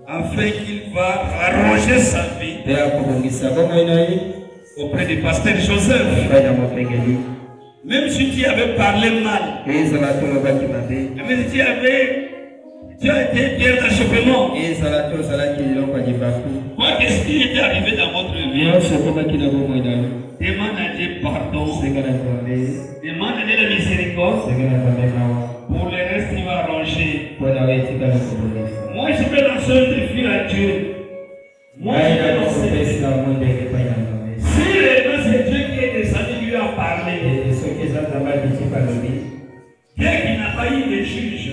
afin qu'il va arranger sa vie auprès du pasteur Joseph. Même si tu avais parlé mal, même si tu as été pierre d'achoppement, quoi qu'est-ce qui était arrivé dans votre vie, demande à Dieu pardon, demande à Dieu la miséricorde. Pour le reste, il va arranger. Moi, je vais lancer un défi à Dieu. Moi, je vais lancer un défi. Si réellement c'est Dieu qui est descendu lui a parlé, Dieu qui n'a pas eu de juge.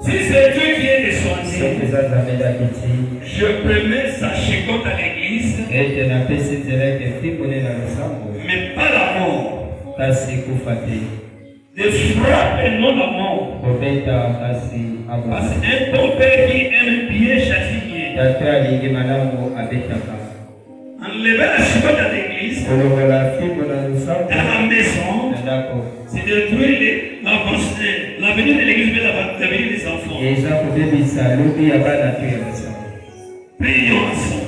Si c'est Dieu qui est descendu, je permets sa chicote à l'église, mais pas la mort. De frappe et non la mort. Parce qu'un bon père qui aime bien chasser bien. Enlever la chicote à l'église, dans la maison, c'est détruire l'avenir de l'église, mais l'avenir des enfants. Prions ensemble.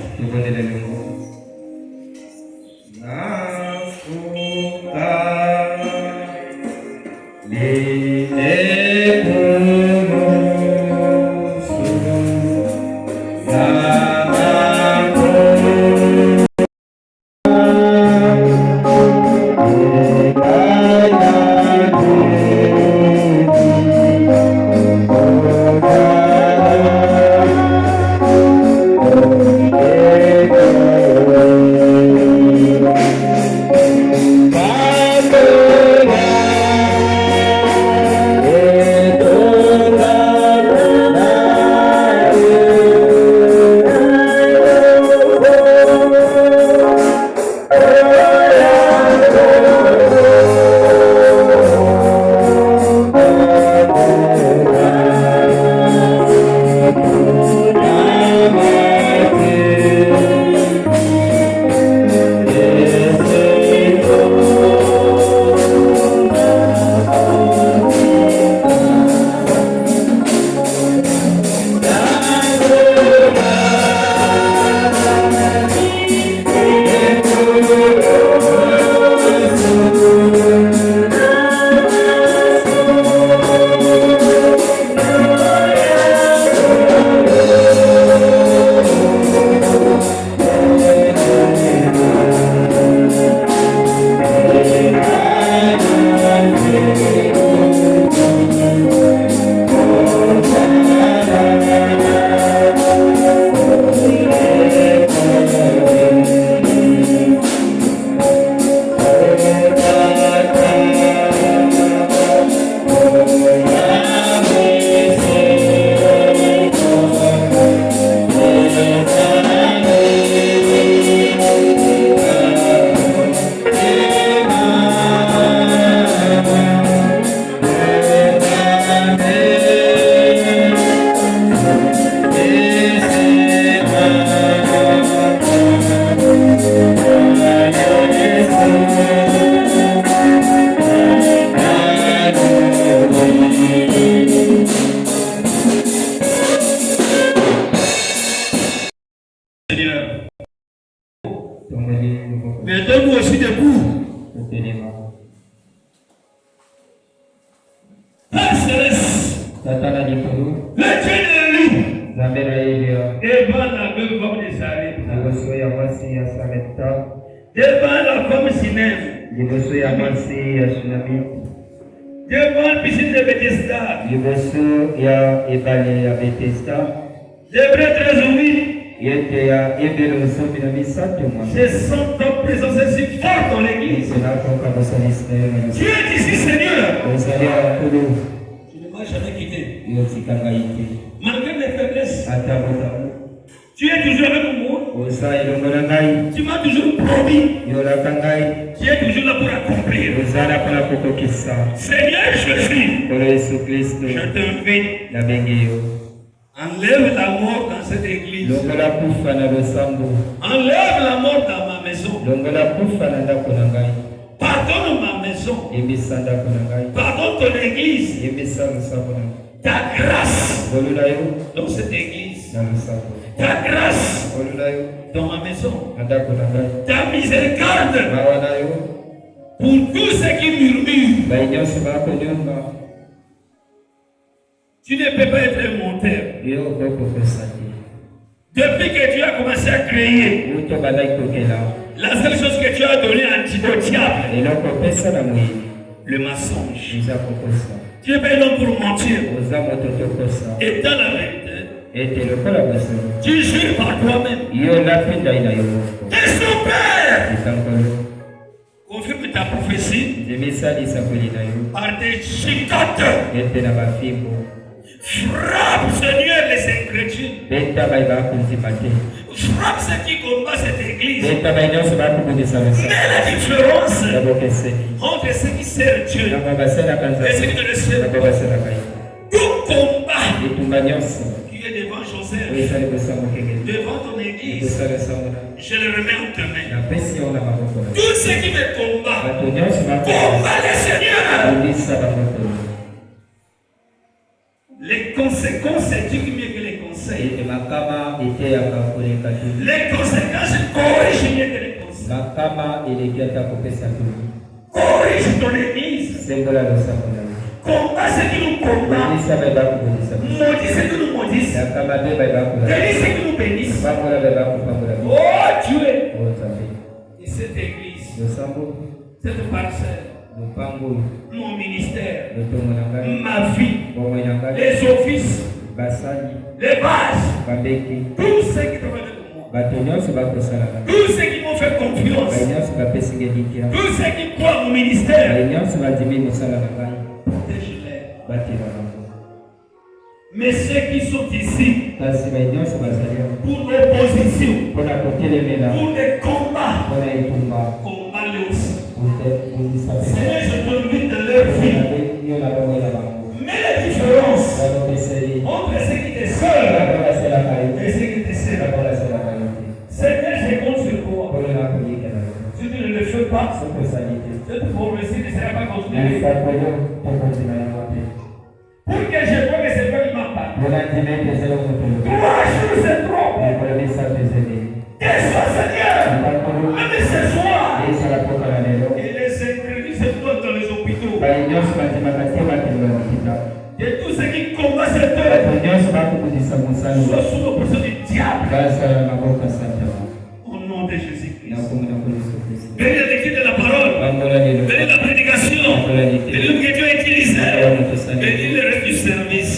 Mettez-vous aussi debout. Père céleste, le Dieu de lui, devant la veuve femme de Sarepta, devant la femme Sinem, Devant la piscine de Bethesda. Liboso ya ebale ya Bethesda. J'aimerais très oublier. Je sens ta présence si forte dans l'église. Tu es ici, Seigneur. Tu ne m'as jamais quitté. Malgré mes faiblesses. Tu es toujours avec moi. Tu m'as toujours promis. Tu es toujours là pour accomplir. Seigneur Jésus, je t'invite. Enlève la mort dans cette église. Enlève la mort dans ma maison. Pardonne ma maison. Pardonne ton église. Ta grâce dans cette église. Ta grâce dans ma maison. Ta miséricorde pour tous ceux qui murmurent. Tu ne peux pas être un menteur. Depuis que tu as commencé à créer, la seule chose que tu as donnée à diable, le mensonge. Tu es pas l'homme pour mentir. Et dans la vérité, tu jures par toi-même. Et son Père confirme ta prophétie par des chicottes. Frappe, Seigneur, les incrédules. Frappe ceux qui combattent cette église. Mais la différence entre ceux qui servent Dieu et ceux qui ne le servent pas. Tout combat qui est devant Joseph, devant ton église, je le remets en tes mains. Tous ceux qui me combattent, combat le Seigneur. Les conséquences, c'est Dieu qui mieux que les conseils. Les conséquences corrigent mieux que les conseils. Corrige ton église. Combat ceux qui nous combattent. Maudis ceux qui nous maudissent. Bénis ceux qui nous bénissent. Oh Dieu. Et cette église, cette parcelle, mon ministère, ma vie, les offices, les bases, tous ceux qui travaillent avec moi, tous ceux qui m'ont fait confiance, tous ceux qui croient au ministère, protège-les. Mais ceux qui sont ici pour l'opposition, pour les combats, combat-les aussi. Seigneur, je te dis de leur vie. Mais la différence entre ceux qui te servent et ceux qui te servent. Seigneur, je compte sur toi. Si tu ne le fais pas, cette prophétie ne sera pas continuée. Pour que je vois que c'est toi qui m'a parlé. 3 jours, c'est trop. Qu'est-ce Seigneur? Même ce soir. Et les incrédules se trouvent dans les hôpitaux. Et tous ceux qui combattent cette œuvre soient sous l'oppression du diable. Au nom de Jésus-Christ. Bénis la lecture de la parole. Bénis la prédication. Bénis le que tu as utilisé. Bénis le reste du service.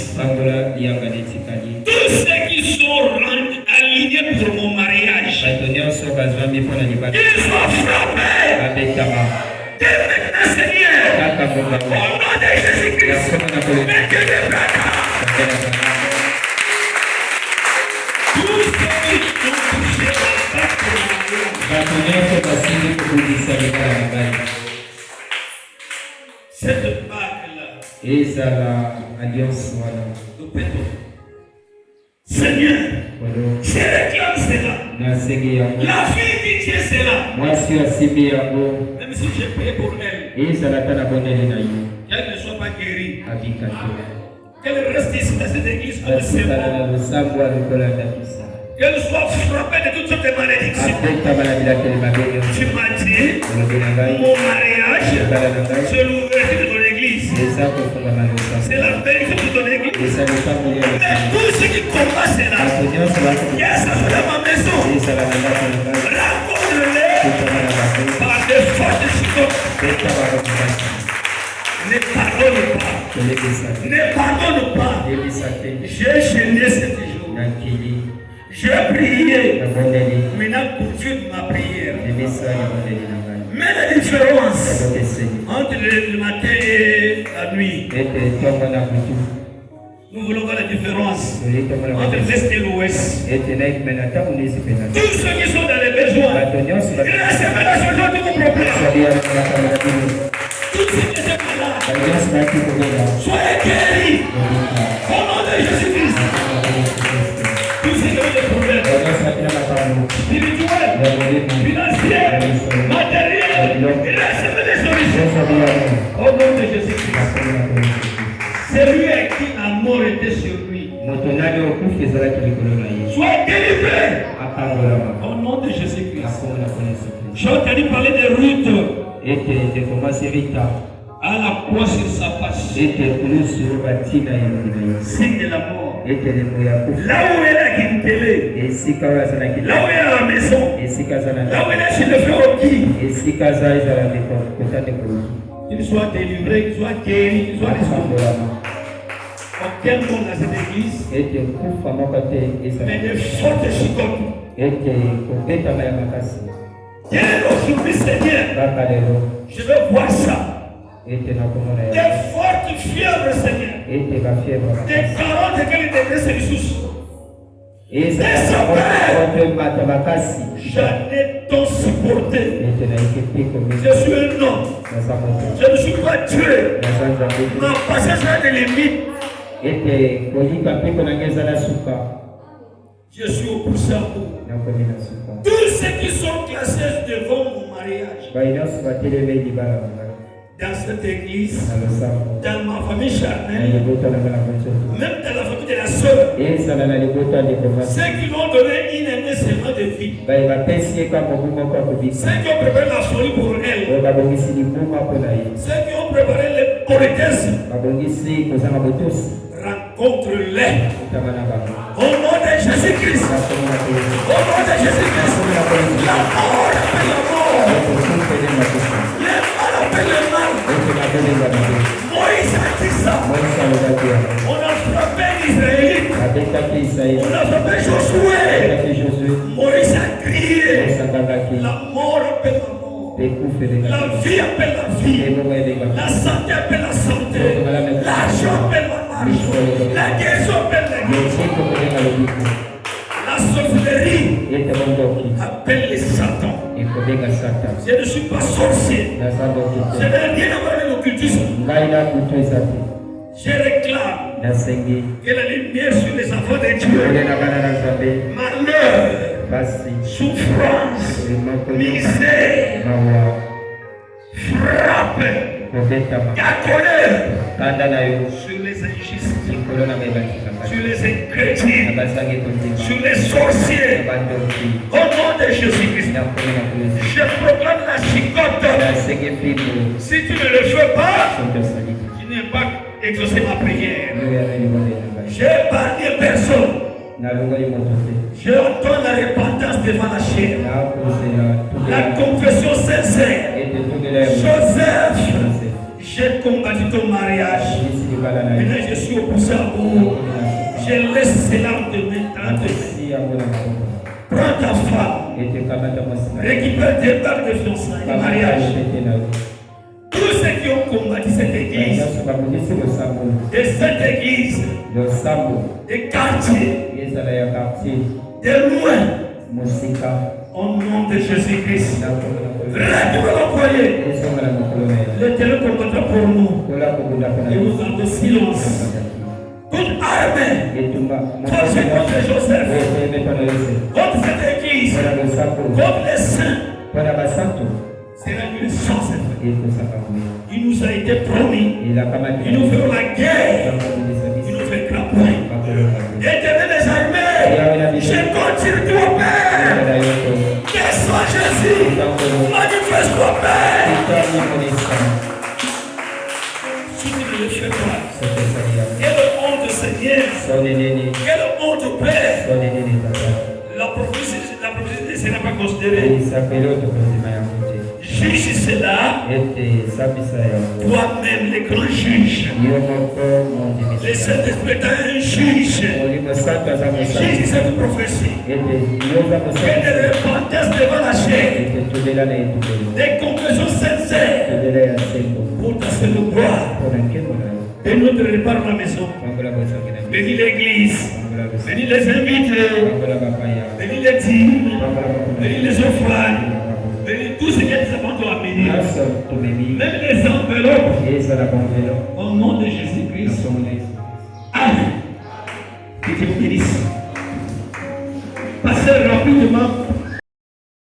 Tous ceux qui sont alignés pour mon mariage, qu'ils soient frappés. Dès maintenant, Seigneur, au nom de Jésus-Christ, mettez des braquages. Tous ceux qui ont touché la bague pour mariage, cette bague-là, nous pétons. Seigneur, je réclame cela. La fille qui tient cela. Même si j'ai payé pour elle, qu'elle ne soit pas guérie. Qu'elle reste ici dans cette église comme c'est bon. Qu'elle soit frappée de toutes sortes de malédictions. Tu m'as dit, mon mariage, c'est l'ouverture de ton église. C'est la bénédiction de ton église. Mais tous ceux qui combattent cela, qui est dans ma maison, rencontre-les par des forces de chicots. Les paroles Ne pardonne pas. J'ai gêné cette jour. J'ai prié. Maintenant, poursuivre ma prière. Mais la différence entre le matin et la nuit. Nous voulons voir la différence entre l'Est et l'Ouest. Tous ceux qui sont dans les besoins, grâce à la solution de vos problèmes. Tous ceux qui sont malades, soyez guéris. Au nom de Jésus-Christ. Tous ceux qui ont des problèmes spirituels, financiers, matériels, recevez des solutions. Au nom de Jésus-Christ. C'est lui qui la mort était sur lui. Sois délivré. Au nom de Jésus-Christ. J'ai entendu parler de Ruth. À la croix sur sa face. Signe de la mort. Là où elle a quitté. Là où elle est à la maison. Là où elle est chez le frère Oki. Qu'il soit délivré, qu'il soit guéri, qu'il soit restauré. Aucun monde dans cette église, mais de fortes chicotes. Quel est aujourd'hui, Seigneur? Je veux voir ça. Des fortes fièvres, Seigneur. Des 40 quels degrés Celsius. Des sommeils. J'en ai tant supporté. Je suis un homme. Je ne suis pas tué. Ma patience a des limites. Je suis au pousseur. Tous ceux qui sont classés devant mon mariage, dans cette église, dans ma famille charnelle, même dans la famille de la sœur, ceux qui m'ont donné une année seulement de vie, ceux qui ont préparé la folie pour elle, ceux qui ont préparé les politesses, rencontre-les. Au nom de Jésus-Christ. Au nom de Jésus-Christ. La mort appelle la mort. Le mal appelle le mal. Moïse a dit ça. On a frappé l'Israélite. On a frappé Josué. Moïse a crié. La mort appelle la mort. La vie appelle la vie. La santé appelle la santé. L'argent appelle l'argent. La guérison appelle la guérison. La sorcellerie appelle les satans. Je ne suis pas sorcier. Je n'ai rien à voir avec l'occultisme. Je réclame que la lumière sur les enfants de Dieu, malheur, souffrance, misère, frappe, la colère sur les injustes, sur les incrédules, sur les sorciers. Au nom de Jésus-Christ, je proclame la chicotte. Si tu ne le fais pas, tu n'es pas exaucé ma prière. J'ai épargné personne. Je entends la repentance devant la chair. La confession sincère. Joseph, j'ai combattu ton mariage. Maintenant je suis au poussé à bout. Je laisse cela demain. Prends ta femme. Récupère tes barres de fiançailles, de mariage. Tous ceux qui ont combattu cette église, de cette église, des quartiers, de loin, au nom de Jésus-Christ, retourne l'employé. L'Éternel combattra pour nous. Et nous avons silence. Toute armée, forcée contre Joseph, contre cette église, contre les saints, c'est la puissance. Il nous a été promis. Il nous fait la guerre. Il nous fait la point. Éternel des armées, je continue ton Père. Descends Jésus. Manifeste ton Père. Si tu ne le fais pas, quelle honte Seigneur. Quelle honte Père. La prophétie ne sera pas considérée. Juge cela. Toi-même, les grands juges. Le Saint-Esprit est un juge. Juge cette prophétie. Et de repentance devant la chair. Des conclusions sincères. Pour ta seule gloire. Et notre repas dans la maison. Bénis l'église. Bénis les invités. Bénis les dîmes. Bénis les offrandes. Bénis tout ce qui est important à bénir. Même les enveloppes. Au nom de Jésus-Christ. Amen. Que Dieu vous bénisse. Passez rapidement.